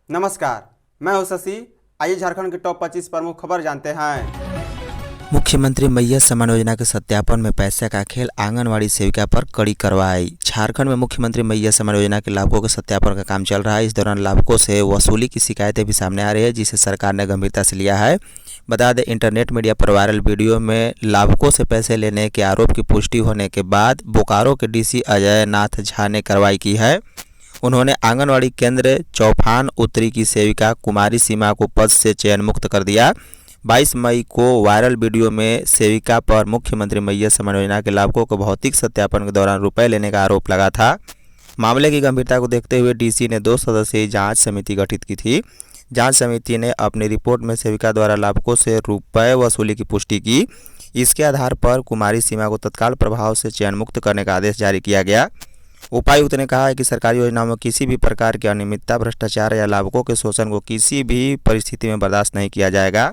नमस्कार, मैं हूं शशि। आइए झारखंड के टॉप 25 प्रमुख खबर जानते हैं। मुख्यमंत्री मैया सम्मान योजना के सत्यापन में पैसे का खेल, आंगनवाड़ी सेविका पर कड़ी कार्रवाई। झारखंड में मुख्यमंत्री मैया सम्मान योजना के लाभुकों के सत्यापन का काम चल रहा है। इस दौरान लाभुकों से वसूली की शिकायतें भी सामने आ रही है, जिसे सरकार ने गंभीरता से लिया है। बता दें, इंटरनेट मीडिया पर वायरल वीडियो में लाभुकों से पैसे लेने के आरोप की पुष्टि होने के बाद बोकारो के डीसी अजय नाथ झा ने कार्रवाई की है। उन्होंने आंगनवाड़ी केंद्र चौफान उत्तरी की सेविका कुमारी सीमा को पद से चयन मुक्त कर दिया। 22 मई को वायरल वीडियो में सेविका पर मुख्यमंत्री मैया सम्मान योजना के लाभुकों को भौतिक सत्यापन के दौरान रुपए लेने का आरोप लगा था। मामले की गंभीरता को देखते हुए डीसी ने 2 सदस्यीय जांच समिति गठित की थी। जांच समिति ने अपनी रिपोर्ट में सेविका द्वारा लाभुकों से रुपए वसूली की पुष्टि की। इसके आधार पर कुमारी सीमा को तत्काल प्रभाव से चयन मुक्त करने का आदेश जारी किया गया। उपायुक्त ने कहा है कि सरकारी योजनाओं में किसी भी प्रकार की अनियमितता, भ्रष्टाचार या लाभुकों के शोषण को किसी भी परिस्थिति में बर्दाश्त नहीं किया जाएगा।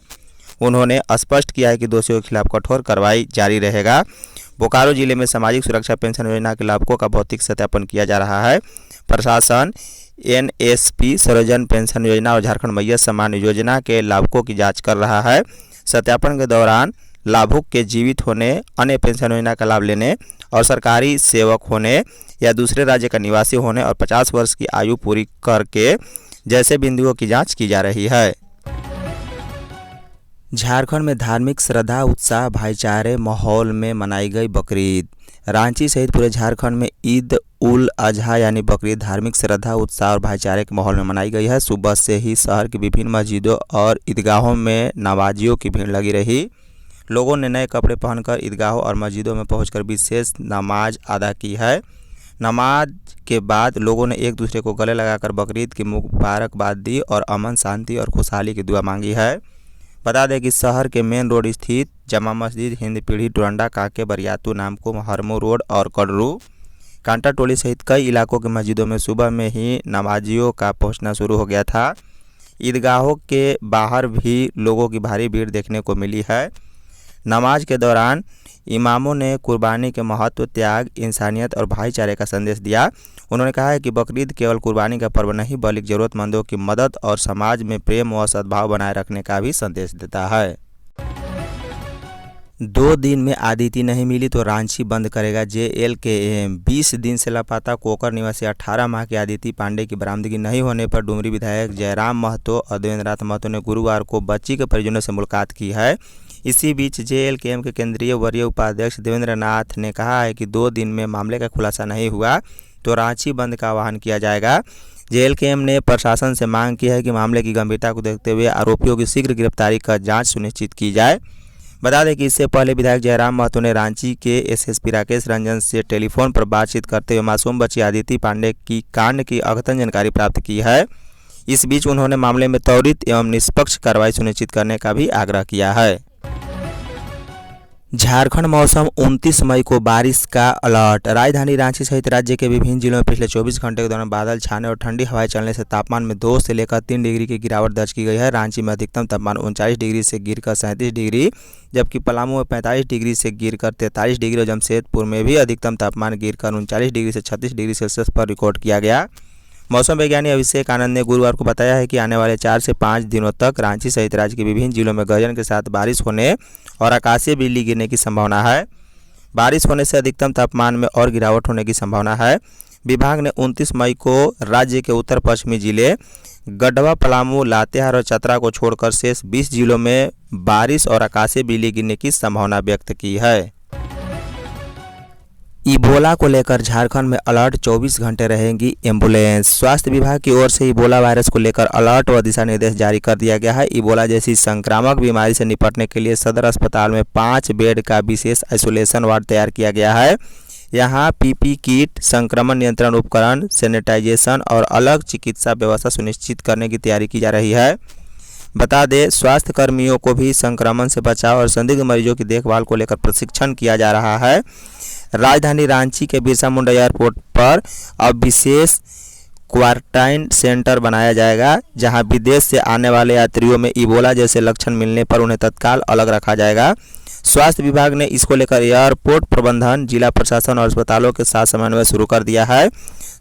उन्होंने स्पष्ट किया है कि दोषियों के खिलाफ कठोर कार्रवाई जारी रहेगा। बोकारो जिले में सामाजिक सुरक्षा पेंशन योजना के लाभुकों का भौतिक सत्यापन किया जा रहा है। प्रशासन एनएसपी, सर्वजन पेंशन योजना और झारखंड मैया सम्मान योजना के लाभुकों की जांच कर रहा है। सत्यापन के दौरान लाभुक के जीवित होने, अन्य पेंशन योजना का लाभ लेने और सरकारी सेवक होने या दूसरे राज्य का निवासी होने और 50 वर्ष की आयु पूरी करके जैसे बिंदुओं की जांच की जा रही है। झारखंड में धार्मिक श्रद्धा, उत्साह, भाईचारे माहौल में मनाई गई बकरीद। रांची सहित पूरे झारखंड में ईद उल अजहा यानी बकरीद धार्मिक श्रद्धा, उत्साह और भाईचारे के माहौल में मनाई गई है। सुबह से ही शहर की विभिन्न मस्जिदों और ईदगाहों में नमाजियों की भीड़ लगी रही। लोगों ने नए कपड़े पहनकर ईदगाहों और मस्जिदों में पहुंचकर विशेष नमाज अदा की है। नमाज के बाद लोगों ने एक दूसरे को गले लगाकर बकरीद की मुबारकबाद दी और अमन, शांति और खुशहाली की दुआ मांगी है। बता दें कि शहर के मेन रोड स्थित जमा मस्जिद, हिंद पीढ़ी, टोरंडा, काके, बरियातू, नामकुम, हरमू रोड और कड़रू, कांटा टोली सहित कई इलाकों के मस्जिदों में सुबह में ही नमाजियों का पहुंचना शुरू हो गया था। ईदगाहों के बाहर भी लोगों की भारी भीड़ देखने को मिली है। नमाज के दौरान इमामों ने कुर्बानी के महत्व, त्याग, इंसानियत और भाईचारे का संदेश दिया। उन्होंने कहा है कि बकरीद केवल कुर्बानी का पर्व नहीं बल्कि ज़रूरतमंदों की मदद और समाज में प्रेम व सद्भाव बनाए रखने का भी संदेश देता है। 2 दिन में आदिति नहीं मिली तो रांची बंद करेगा JLKM। 20 दिन से लापता कोकर निवासी 18 माह की आदिति पांडे की बरामदगी नहीं होने पर डुमरी विधायक जयराम महतो और देवेंद्रनाथ महतो ने गुरुवार को बच्ची के परिजनों से मुलाकात की है। इसी बीच JLKM के केंद्रीय वरीय उपाध्यक्ष देवेंद्रनाथ ने कहा है कि 2 दिन में मामले का खुलासा नहीं हुआ तो रांची बंद का आह्वान किया जाएगा। JLKM ने प्रशासन से मांग की है कि मामले की गंभीरता को देखते हुए आरोपियों की शीघ्र गिरफ्तारी कर जांच सुनिश्चित की जाए। बता दें कि इससे पहले विधायक जयराम महतो ने रांची के SSP राकेश रंजन से टेलीफोन पर बातचीत करते हुए मासूम बच्ची आदिति पांडे की कांड की अद्यतन जानकारी प्राप्त की है। इस बीच उन्होंने मामले में त्वरित एवं निष्पक्ष कार्रवाई सुनिश्चित करने का भी आग्रह किया है। झारखंड मौसम, 29 मई को बारिश का अलर्ट। राजधानी रांची सहित राज्य के विभिन्न जिलों में पिछले 24 घंटे के दौरान बादल छाने और ठंडी हवाएं चलने से तापमान में 2 से लेकर 3 डिग्री की गिरावट दर्ज की गई है। रांची में अधिकतम तापमान 39 डिग्री से गिरकर 37 डिग्री, जबकि पलामू में 45 डिग्री से गिरकर 43 डिग्री और जमशेदपुर में भी अधिकतम तापमान गिरकर 39 डिग्री से 36 डिग्री सेल्सियस पर रिकॉर्ड किया गया। मौसम वैज्ञानिक अभिषेक आनंद ने गुरुवार को बताया है कि आने वाले 4 से 5 दिनों तक रांची सहित राज्य के विभिन्न जिलों में गर्जन के साथ बारिश होने और आकाशीय बिजली गिरने की संभावना है। बारिश होने से अधिकतम तापमान में और गिरावट होने की संभावना है। विभाग ने 29 मई को राज्य के उत्तर पश्चिमी जिले गढ़वा, पलामू, लातेहार और चतरा को छोड़कर शेष 20 जिलों में बारिश और आकाशीय बिजली गिरने की संभावना व्यक्त की है। इबोला को लेकर झारखंड में अलर्ट, 24 घंटे रहेंगी एम्बुलेंस। स्वास्थ्य विभाग की ओर से इबोला वायरस को लेकर अलर्ट व दिशा निर्देश जारी कर दिया गया है। इबोला जैसी संक्रामक बीमारी से निपटने के लिए सदर अस्पताल में 5 बेड का विशेष आइसोलेशन वार्ड तैयार किया गया है। यहाँ PP किट, संक्रमण नियंत्रण उपकरण, सैनिटाइजेशन और अलग चिकित्सा व्यवस्था सुनिश्चित करने की तैयारी की जा रही है। बता दें, स्वास्थ्य कर्मियों को भी संक्रमण से बचाव और संदिग्ध मरीजों की देखभाल को लेकर प्रशिक्षण किया जा रहा है। राजधानी रांची के बिरसा मुंडा एयरपोर्ट पर अब विशेष क्वारंटाइन सेंटर बनाया जाएगा, जहां विदेश से आने वाले यात्रियों में इबोला जैसे लक्षण मिलने पर उन्हें तत्काल अलग रखा जाएगा। स्वास्थ्य विभाग ने इसको लेकर एयरपोर्ट प्रबंधन, जिला प्रशासन और अस्पतालों के साथ समन्वय शुरू कर दिया है।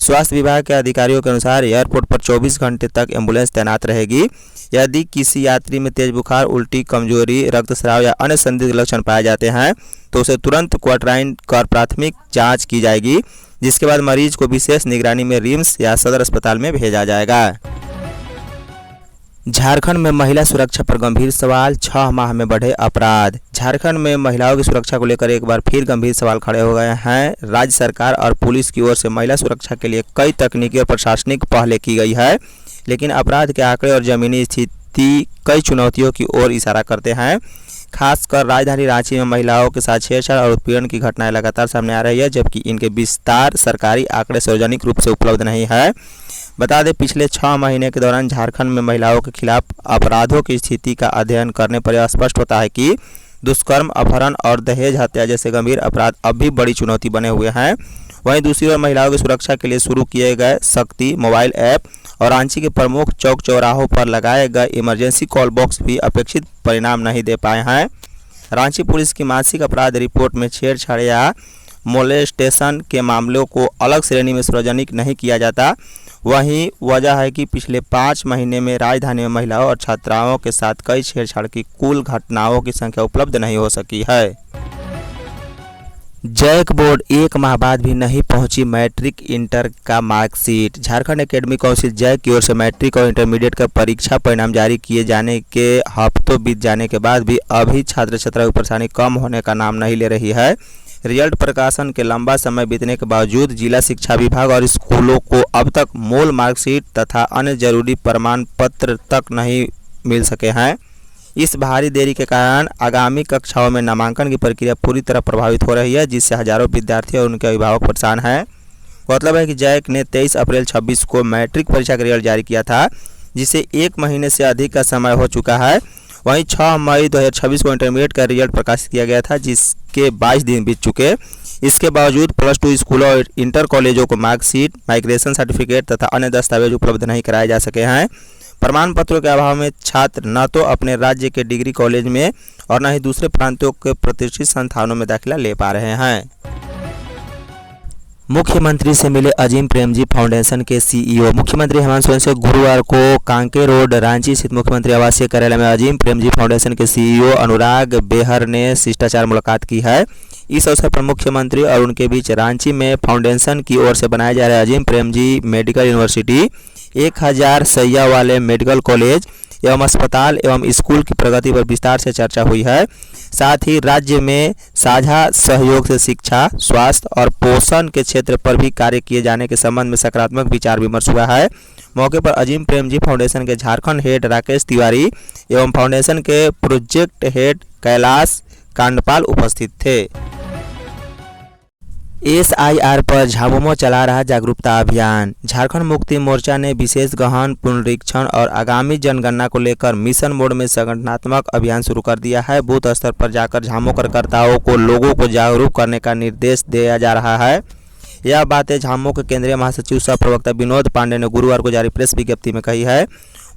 स्वास्थ्य विभाग के अधिकारियों के अनुसार एयरपोर्ट पर 24 घंटे तक एम्बुलेंस तैनात रहेगी। यदि किसी यात्री में तेज बुखार, उल्टी, कमजोरी, रक्तस्राव या अन्य संदिग्ध लक्षण पाए जाते हैं तो उसे तुरंत क्वारंटाइन कर प्राथमिक जांच की जाएगी, जिसके बाद मरीज को विशेष निगरानी में रिम्स या सदर अस्पताल में भेजा जाएगा। झारखंड में महिला सुरक्षा पर गंभीर सवाल, 6 माह में बढ़े अपराध। झारखंड में महिलाओं की सुरक्षा को लेकर एक बार फिर गंभीर सवाल खड़े हो गए हैं। राज्य सरकार और पुलिस की ओर से महिला सुरक्षा के लिए कई तकनीकी और प्रशासनिक पहले की गई है, लेकिन अपराध के आंकड़े और जमीनी स्थिति कई चुनौतियों की ओर इशारा करते हैं। खासकर राजधानी रांची में महिलाओं के साथ छेड़छाड़ और उत्पीड़न की घटनाएं लगातार सामने आ रही है, जबकि इनके विस्तार सरकारी आंकड़े सार्वजनिक रूप से उपलब्ध नहीं है। बता दें, पिछले 6 महीने के दौरान झारखंड में महिलाओं के खिलाफ अपराधों की स्थिति का अध्ययन करने पर यह स्पष्ट होता है कि दुष्कर्म, अपहरण और दहेज हत्या जैसे गंभीर अपराध अब भी बड़ी चुनौती बने हुए हैं। वहीं दूसरी ओर महिलाओं की सुरक्षा के लिए शुरू किए गए शक्ति मोबाइल ऐप और रांची के प्रमुख चौक चौराहों पर लगाए गए इमरजेंसी कॉल बॉक्स भी अपेक्षित परिणाम नहीं दे पाए हैं। रांची पुलिस की मासिक अपराध रिपोर्ट में छेड़छाड़ या मोलेस्टेशन के मामलों को अलग श्रेणी में सार्वजनिक नहीं किया जाता। वहीं वजह है कि पिछले 5 महीने में राजधानी में महिलाओं और छात्राओं के साथ कई छेड़छाड़ की कुल घटनाओं की संख्या उपलब्ध नहीं हो सकी है। जैक बोर्ड 1 माह बाद भी नहीं पहुंची मैट्रिक इंटर का marksheet. Jharkhand academic council JAC की ओर से मैट्रिक और इंटरमीडिएट का परीक्षा परिणाम जारी किए जाने के हफ्तों बीत जाने के बाद भी अभी छात्र छात्राओं की परेशानी कम होने का नाम नहीं ले रही है। रिजल्ट प्रकाशन के लंबा समय बीतने के बावजूद जिला शिक्षा विभाग और स्कूलों को अब तक मूल मार्कशीट तथा अन्य जरूरी प्रमाण पत्र तक नहीं मिल सके हैं। इस भारी देरी के कारण आगामी कक्षाओं में नामांकन की प्रक्रिया पूरी तरह प्रभावित हो रही है, जिससे हजारों विद्यार्थी और उनके अभिभावक परेशान हैं। मतलब है कि जैक ने 23 अप्रैल 2026 को मैट्रिक परीक्षा का रिजल्ट जारी किया था, जिसे 1 महीने से अधिक का समय हो चुका है। वहीं 6 मई 2026 को इंटरमीडिएट का रिजल्ट प्रकाशित किया गया था, जिसके 22 दिन बीत चुके। इसके बावजूद +2 स्कूलों और इंटर कॉलेजों को मार्कशीट, माइग्रेशन सर्टिफिकेट तथा अन्य दस्तावेज उपलब्ध नहीं कराए जा सके हैं। प्रमाण पत्रों के अभाव में छात्र न तो अपने राज्य के डिग्री कॉलेज में और न ही दूसरे प्रांतों के प्रतिष्ठित संस्थानों में दाखिला ले पा रहे हैं। मुख्यमंत्री से मिले अजीम प्रेमजी फाउंडेशन के सीईओ। मुख्यमंत्री हेमंत सोरेन से गुरुवार को कांके रोड रांची स्थित मुख्यमंत्री आवासीय कार्यालय में अजीम प्रेमजी फाउंडेशन के सीईओ अनुराग बेहर ने शिष्टाचार मुलाकात की है। इस अवसर पर मुख्यमंत्री और उनके बीच रांची में फाउंडेशन की ओर से बनाए जा रहे अजीम प्रेमजी मेडिकल यूनिवर्सिटी, 1000 शैय्या वाले मेडिकल कॉलेज एवं अस्पताल एवं स्कूल की प्रगति पर विस्तार से चर्चा हुई है। साथ ही राज्य में साझा सहयोग से शिक्षा, स्वास्थ्य और पोषण के क्षेत्र पर भी कार्य किए जाने के संबंध में सकारात्मक विचार विमर्श हुआ है। मौके पर अजीम प्रेमजी फाउंडेशन के झारखंड हेड राकेश तिवारी एवं फाउंडेशन के प्रोजेक्ट हेड कैलाश कांडपाल उपस्थित थे। SIR पर झामुमो चला रहा जागरूकता अभियान। झारखंड मुक्ति मोर्चा ने विशेष गहन पुनरीक्षण और आगामी जनगणना को लेकर मिशन मोड में संगठनात्मक अभियान शुरू कर दिया है। बूथ स्तर पर जाकर झामो कार्यकर्ताओं को लोगों को जागरूक करने का निर्देश दिया जा रहा है। यह बातें झामो के केंद्रीय महासचिव सह प्रवक्ता विनोद पांडे ने गुरुवार को जारी प्रेस विज्ञप्ति में कही है।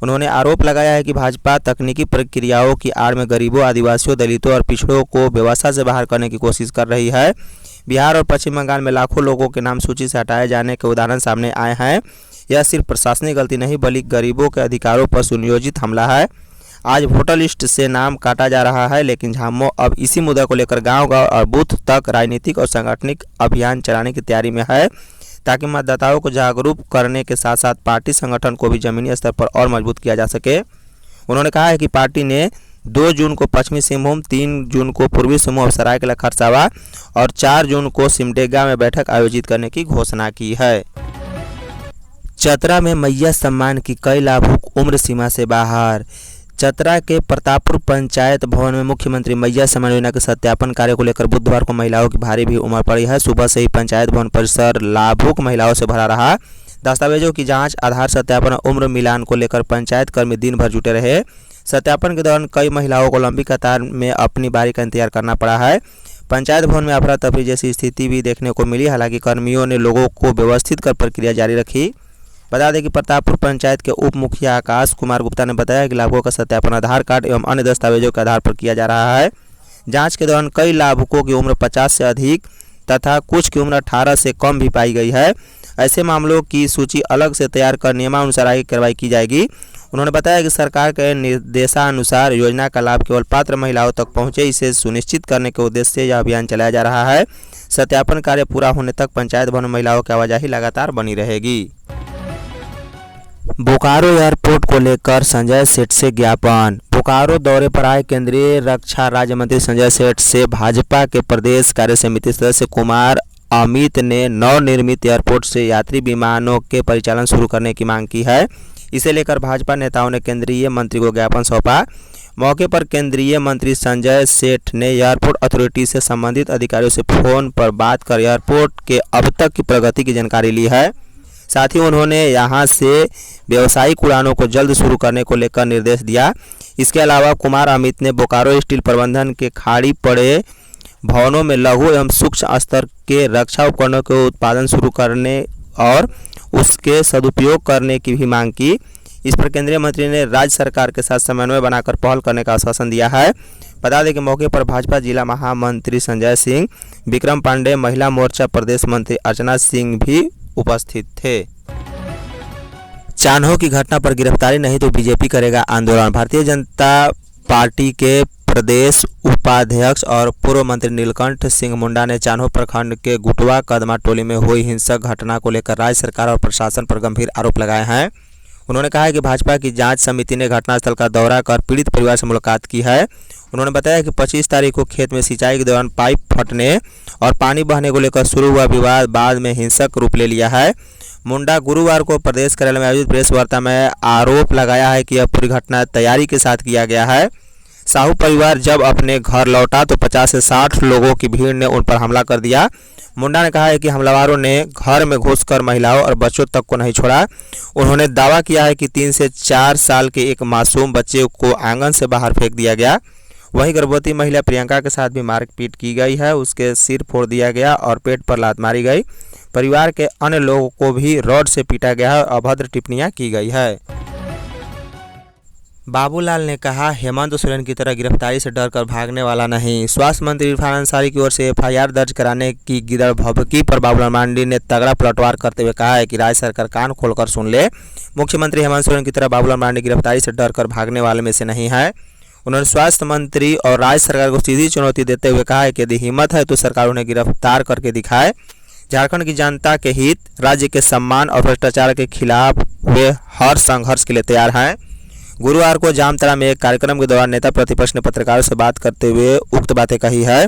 उन्होंने आरोप लगाया है कि भाजपा तकनीकी प्रक्रियाओं की आड़ में गरीबों, आदिवासियों, दलितों और पिछड़ों को व्यवस्था से बाहर करने की कोशिश कर रही है। बिहार और पश्चिम बंगाल में लाखों लोगों के नाम सूची से हटाए जाने के उदाहरण सामने आए हैं। यह सिर्फ प्रशासनिक गलती नहीं बल्कि गरीबों के अधिकारों पर सुनियोजित हमला है। आज वोटर लिस्ट से नाम काटा जा रहा है, लेकिन झामुमो अब इसी मुद्दा को लेकर गांव-गांव और बूथ तक राजनीतिक और सांगठनिक अभियान चलाने की तैयारी में है, ताकि मतदाताओं को जागरूक करने के साथ साथ पार्टी संगठन को भी जमीनी स्तर पर और मजबूत किया जा सके। उन्होंने कहा है कि पार्टी ने 2 जून को पश्चिमी सिंहभूम, 3 जून को पूर्वी सिंहभूम और सरायकेला खरसावां और 4 जून को सिमडेगा में बैठक आयोजित करने की घोषणा की है। चतरा में मैया सम्मान की कई लाभुक उम्र सीमा से बाहर। चतरा के प्रतापपुर पंचायत भवन में मुख्यमंत्री मैया सम्मान योजना के सत्यापन कार्य को लेकर बुधवार को महिलाओं की भारी भीड़ उमड़ पड़ी है। सुबह से ही पंचायत भवन परिसर लाभुक महिलाओं से भरा रहा। दस्तावेजों की जांच, आधार सत्यापन और उम्र मिलान को लेकर पंचायत कर्मी दिन भर जुटे रहे। सत्यापन के दौरान कई महिलाओं को लंबी कतार में अपनी बारी का इंतजार करना पड़ा है। पंचायत भवन में अफरा तफरी जैसी स्थिति भी देखने को मिली। हालांकि कर्मियों ने लोगों को व्यवस्थित कर प्रक्रिया जारी रखी। बता दें कि प्रतापपुर पंचायत के उप मुखिया आकाश कुमार गुप्ता ने बताया कि लाभुकों का सत्यापन आधार कार्ड एवं अन्य दस्तावेजों के आधार पर किया जा रहा है, जांच के दौरान कई लाभुकों की उम्र 50 से अधिक तथा कुछ की उम्र 18 से कम भी पाई गई है। ऐसे मामलों की सूची अलग से तैयार कर नियमानुसार आगे कार्रवाई की जाएगी। उन्होंने बताया कि सरकार के निर्देशानुसार योजना का लाभ केवल पात्र महिलाओं तक पहुंचे, इसे सुनिश्चित करने के उद्देश्य से यह अभियान चलाया जा रहा है। सत्यापन कार्य पूरा होने तक पंचायत भवन में महिलाओं की आवाजाही लगातार बनी रहेगी। बोकारो एयरपोर्ट को लेकर संजय सेठ से ज्ञापन। बोकारो दौरे पर आए केंद्रीय रक्षा राज्य मंत्री संजय सेठ से भाजपा के प्रदेश कार्य समिति सदस्य कुमार अमित ने नवनिर्मित एयरपोर्ट से यात्री विमानों के परिचालन शुरू करने की मांग की है। इसे लेकर भाजपा नेताओं ने केंद्रीय मंत्री को ज्ञापन सौंपा। मौके पर केंद्रीय मंत्री संजय सेठ ने एयरपोर्ट अथॉरिटी से संबंधित अधिकारियों से फोन पर बात कर एयरपोर्ट के अब तक की प्रगति की जानकारी ली है। साथ ही उन्होंने यहां से व्यावसायिक उड़ानों को जल्द शुरू करने को लेकर निर्देश दिया। इसके अलावा कुमार अमित ने बोकारो स्टील प्रबंधन के खाली पड़े भवनों में लघु एवं सूक्ष्म स्तर के रक्षा उपकरणों के उत्पादन शुरू करने और उसके सदुपयोग करने की भी मांग की। इस पर केंद्रीय मंत्री ने राज्य सरकार के साथ समन्वय बनाकर पहल करने का आश्वासन दिया है। बता दें कि मौके पर भाजपा जिला महामंत्री संजय सिंह, विक्रम पांडे, महिला मोर्चा प्रदेश मंत्री अर्चना सिंह भी उपस्थित थे। चान्हो की घटना पर गिरफ्तारी नहीं तो बीजेपी करेगा आंदोलन। भारतीय जनता पार्टी के प्रदेश उपाध्यक्ष और पूर्व मंत्री नीलकंठ सिंह मुंडा ने चान्हो प्रखंड के गुटवा कदमा टोली में हुई हिंसक घटना को लेकर राज्य सरकार और प्रशासन पर गंभीर आरोप लगाए हैं। उन्होंने कहा है कि भाजपा की जांच समिति ने घटनास्थल का दौरा कर पीड़ित परिवार से मुलाकात की है। उन्होंने बताया कि 25 तारीख को खेत में सिंचाई के दौरान पाइप फटने और पानी बहने को लेकर शुरू हुआ विवाद बाद में हिंसक रूप ले लिया है। मुंडा गुरुवार को प्रदेश कार्यालय में आयोजित प्रेस वार्ता में आरोप लगाया है कि यह पूरी घटना तैयारी के साथ किया गया है। साहू परिवार जब अपने घर लौटा तो 50 से 60 लोगों की भीड़ ने उन पर हमला कर दिया। मुंडा ने कहा है कि हमलावरों ने घर में घुसकर महिलाओं और बच्चों तक को नहीं छोड़ा। उन्होंने दावा किया है कि 3 से 4 साल के एक मासूम बच्चे को आंगन से बाहर फेंक दिया गया। वहीं गर्भवती महिला प्रियंका के साथ भी मारपीट की गई है। उसके सिर फोड़ दिया गया और पेट पर लात मारी गई। परिवार के अन्य लोगों को भी रॉड से पीटा गया है और अभद्र टिप्पणियां की गई है। बाबूलाल ने कहा, हेमंत सोरेन की तरह गिरफ्तारी से डरकर भागने वाला नहीं। स्वास्थ्य मंत्री इरफान अंसारी की ओर से एफआईआर दर्ज कराने की गिरद भभकी पर बाबूलाल मांडी ने तगड़ा पलटवार करते हुए कहा है कि राज्य सरकार कान खोलकर सुन ले। मुख्यमंत्री हेमंत सोरेन की तरह बाबूलाल मांडी गिरफ्तारी से डरकर भागने वाले में से नहीं है। उन्होंने स्वास्थ्य मंत्री और राज्य सरकार को सीधी चुनौती देते हुए कहा है कि यदि हिम्मत है तो सरकार उन्हें गिरफ्तार करके दिखाए। झारखंड की जनता के हित, राज्य के सम्मान और भ्रष्टाचार के खिलाफ वे हर संघर्ष के लिए तैयार हैं। गुरुवार को जामताड़ा में एक कार्यक्रम के दौरान नेता प्रतिपक्ष ने पत्रकारों से बात करते हुए उक्त बातें कही है।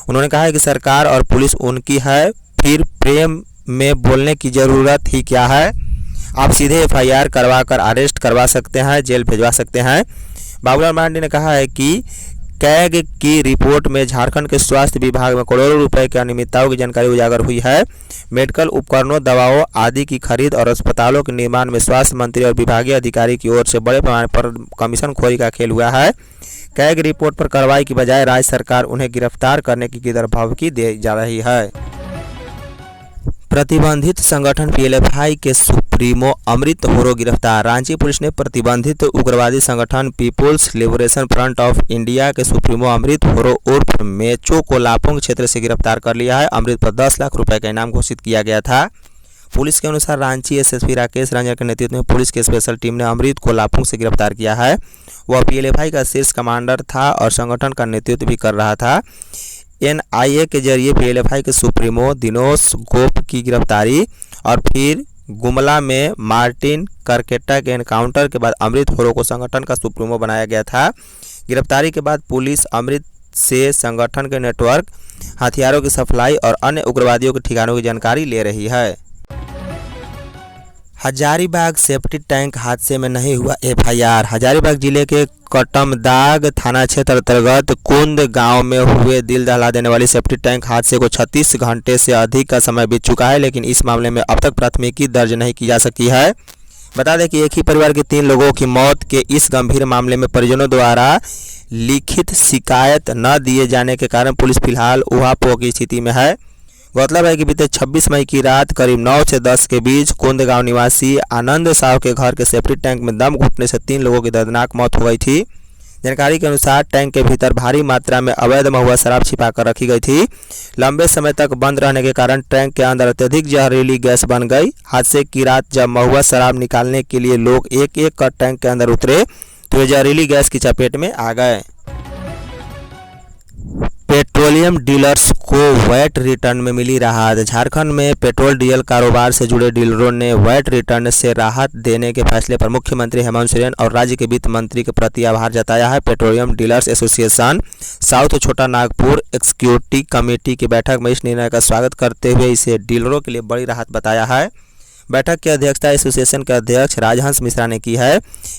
उन्होंने कहा है कि सरकार और पुलिस उनकी है, फिर प्रेम में बोलने की जरूरत ही क्या है। आप सीधे एफआईआर करवा कर अरेस्ट करवा सकते हैं, जेल भिजवा सकते हैं। बाबूलाल मांडी ने कहा है कि कैग की रिपोर्ट में झारखंड के स्वास्थ्य विभाग में करोड़ों रुपए की अनियमितताओं की जानकारी उजागर हुई है। मेडिकल उपकरणों, दवाओं आदि की खरीद और अस्पतालों के निर्माण में स्वास्थ्य मंत्री और विभागीय अधिकारी की ओर से बड़े पैमाने पर कमीशनखोरी का खेल हुआ है। कैग रिपोर्ट पर कार्रवाई की बजाय राज्य सरकार उन्हें गिरफ्तार करने की गिरद भभकी दी जा रही है। प्रतिबंधित संगठन पीएलएफआई के सुप्रीमो अमृत होरो गिरफ्तार। रांची पुलिस ने प्रतिबंधित उग्रवादी संगठन people's liberation front of India के सुप्रीमो अमृत होरो उर्फ मेचो को लापोंग क्षेत्र से गिरफ्तार कर लिया है। अमृत पर 10 लाख रुपए का इनाम घोषित किया गया था। पुलिस के अनुसार रांची एसएसपी राकेश रंजन के नेतृत्व में पुलिस की स्पेशल टीम ने अमृत को लापोंग से गिरफ्तार किया है। वह पीएलएफआई का शीर्ष कमांडर था और संगठन का नेतृत्व भी कर रहा था। एनआईए के जरिए पीएलएफआई के सुप्रीमो दिनोश गोप की गिरफ्तारी और फिर गुमला में मार्टिन करकेटा के एनकाउंटर के बाद अमृत होरो को संगठन का सुप्रीमो बनाया गया था। गिरफ्तारी के बाद पुलिस अमृत से संगठन के नेटवर्क, हथियारों की सप्लाई और अन्य उग्रवादियों के ठिकानों की जानकारी ले रही है। हजारीबाग सेप्टिक टैंक हादसे में नहीं हुआ एफआईआर। हजारीबाग जिले के कटमदाग थाना क्षेत्र अंतर्गत कुंद गांव में हुए दिल दहला देने वाली सेप्टिक टैंक हादसे को 36 घंटे से अधिक का समय बीत चुका है, लेकिन इस मामले में अब तक प्राथमिकी दर्ज नहीं की जा सकी है। बता दें कि एक ही परिवार के 3 लोगों की मौत के इस गंभीर मामले में परिजनों द्वारा लिखित शिकायत न दिए जाने के कारण पुलिस फिलहाल ऊहापोह की स्थिति में है। गौरतलब है कि बीते 26 मई की रात करीब 9 से 10 के बीच कुंद गांव निवासी आनंद साहू के घर के सेप्टिक टैंक में दम घुटने से 3 लोगों की दर्दनाक मौत हो गई थी, जानकारी के अनुसार टैंक के भीतर भारी मात्रा में अवैध महुआ शराब छिपाकर रखी गई थी। लंबे समय तक बंद रहने के कारण टैंक के अंदर अत्यधिक जहरीली गैस बन गई। हादसे की रात जब महुआ शराब निकालने के लिए लोग एक एक कर टैंक के अंदर उतरे तो वे जहरीली गैस की चपेट में आ गए। पेट्रोलियम डीलर्स को वैट रिटर्न में मिली राहत। झारखंड में पेट्रोल डीजल कारोबार से जुड़े डीलरों ने वैट रिटर्न से राहत देने के फैसले पर मुख्यमंत्री हेमंत सोरेन और राज्य के वित्त मंत्री के प्रति आभार जताया है। पेट्रोलियम डीलर्स एसोसिएशन साउथ छोटा नागपुर एग्जीक्यूटिव कमेटी की बैठक में इस निर्णय का स्वागत करते हुए इसे डीलरों के लिए बड़ी राहत बताया है। बैठक की अध्यक्षता एसोसिएशन के अध्यक्ष राजहंस मिश्रा ने की है।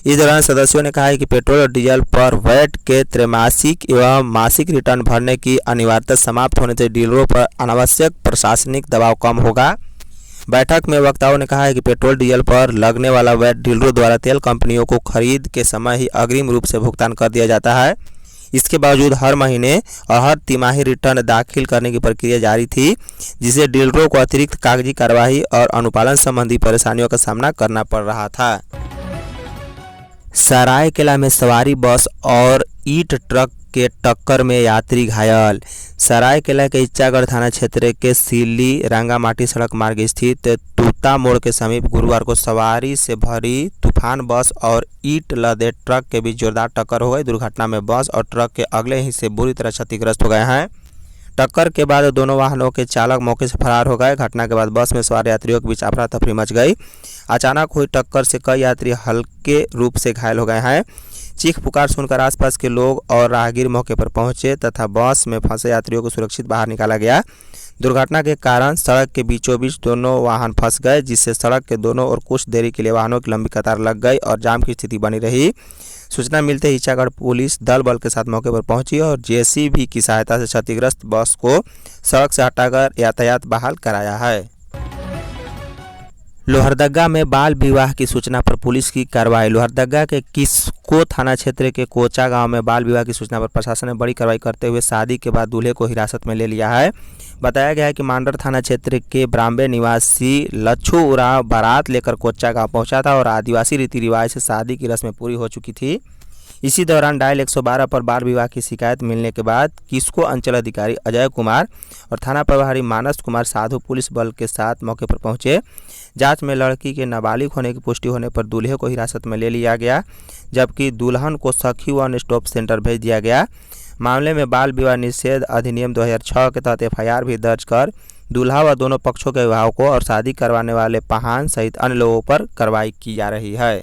इस दौरान सदस्यों ने कहा है कि पेट्रोल और डीजल पर वैट के त्रैमासिक एवं मासिक रिटर्न भरने की अनिवार्यता समाप्त होने से डीलरों पर अनावश्यक प्रशासनिक दबाव कम होगा। बैठक में वक्ताओं ने कहा है कि पेट्रोल डीजल पर लगने वाला वैट डीलरों द्वारा तेल कंपनियों को खरीद के समय ही अग्रिम रूप से भुगतान कर दिया जाता है। इसके बावजूद हर महीने और हर तिमाही रिटर्न दाखिल करने की प्रक्रिया जारी थी, जिसे डीलरों को अतिरिक्त कागजी कार्रवाई और अनुपालन संबंधी परेशानियों का सामना करना पड़ रहा था। सरायकेला में सवारी बस और ईंट ट्रक के टक्कर में यात्री घायल। सरायकेला के इच्चागढ़ थाना क्षेत्र के सिल्ली रंगामाटी सड़क मार्ग स्थित तूता मोड़ के समीप गुरुवार को सवारी से भरी तूफान बस और ईंट लदे ट्रक के बीच जोरदार टक्कर हो गई। दुर्घटना में बस और ट्रक के अगले हिस्से बुरी तरह क्षतिग्रस्त हो गए हैं। टक्कर के बाद दोनों वाहनों के चालक मौके से फरार हो गए। घटना के बाद बस में सवार यात्रियों के बीच अफरा तफरी मच गई। अचानक हुई टक्कर से कई यात्री हल्के रूप से घायल हो गए हैं। चीख पुकार सुनकर आसपास के लोग और राहगीर मौके पर पहुंचे तथा बस में फंसे यात्रियों को सुरक्षित बाहर निकाला गया। दुर्घटना के कारण सड़क के बीचों बीच दोनों वाहन फंस गए, जिससे सड़क के दोनों ओर कुछ देरी के लिए वाहनों की लंबी कतार लग गई और जाम की स्थिति बनी रही। सूचना मिलते ही इच्चागढ़ पुलिस दल बल के साथ मौके पर पहुंची और जेसीबी की सहायता से क्षतिग्रस्त बस को सड़क से हटाकर यातायात बहाल कराया है। लोहरदगा में बाल विवाह की सूचना पर पुलिस की कार्रवाई। लोहरदगा के किस्को थाना क्षेत्र के कोचा गांव में बाल विवाह की सूचना पर प्रशासन ने बड़ी कार्रवाई करते हुए शादी के बाद दूल्हे को हिरासत में ले लिया है। बताया गया है कि मांडर थाना क्षेत्र के ब्राम्बे निवासी लच्छू उरांव बारात लेकर कोचा गांव पहुंचा था और आदिवासी रीति रिवाज से शादी की रस्में पूरी हो चुकी थी। इसी दौरान डायल 112 पर बाल विवाह की शिकायत मिलने के बाद किस्को अंचल अधिकारी अजय कुमार और थाना प्रभारी मानस कुमार साधु पुलिस बल के साथ मौके पर पहुंचे। जांच में लड़की के नाबालिग होने की पुष्टि होने पर दूल्हे को हिरासत में ले लिया गया, जबकि दुल्हन को सखी वन स्टॉप सेंटर भेज दिया गया। मामले में बाल विवाह निषेध अधिनियम 2006 के तहत एफआईआर भी दर्ज कर दूल्हा व दोनों पक्षों के अभिभावकों और शादी करवाने वाले पहान सहित अन्य लोगों पर कार्रवाई की जा रही है।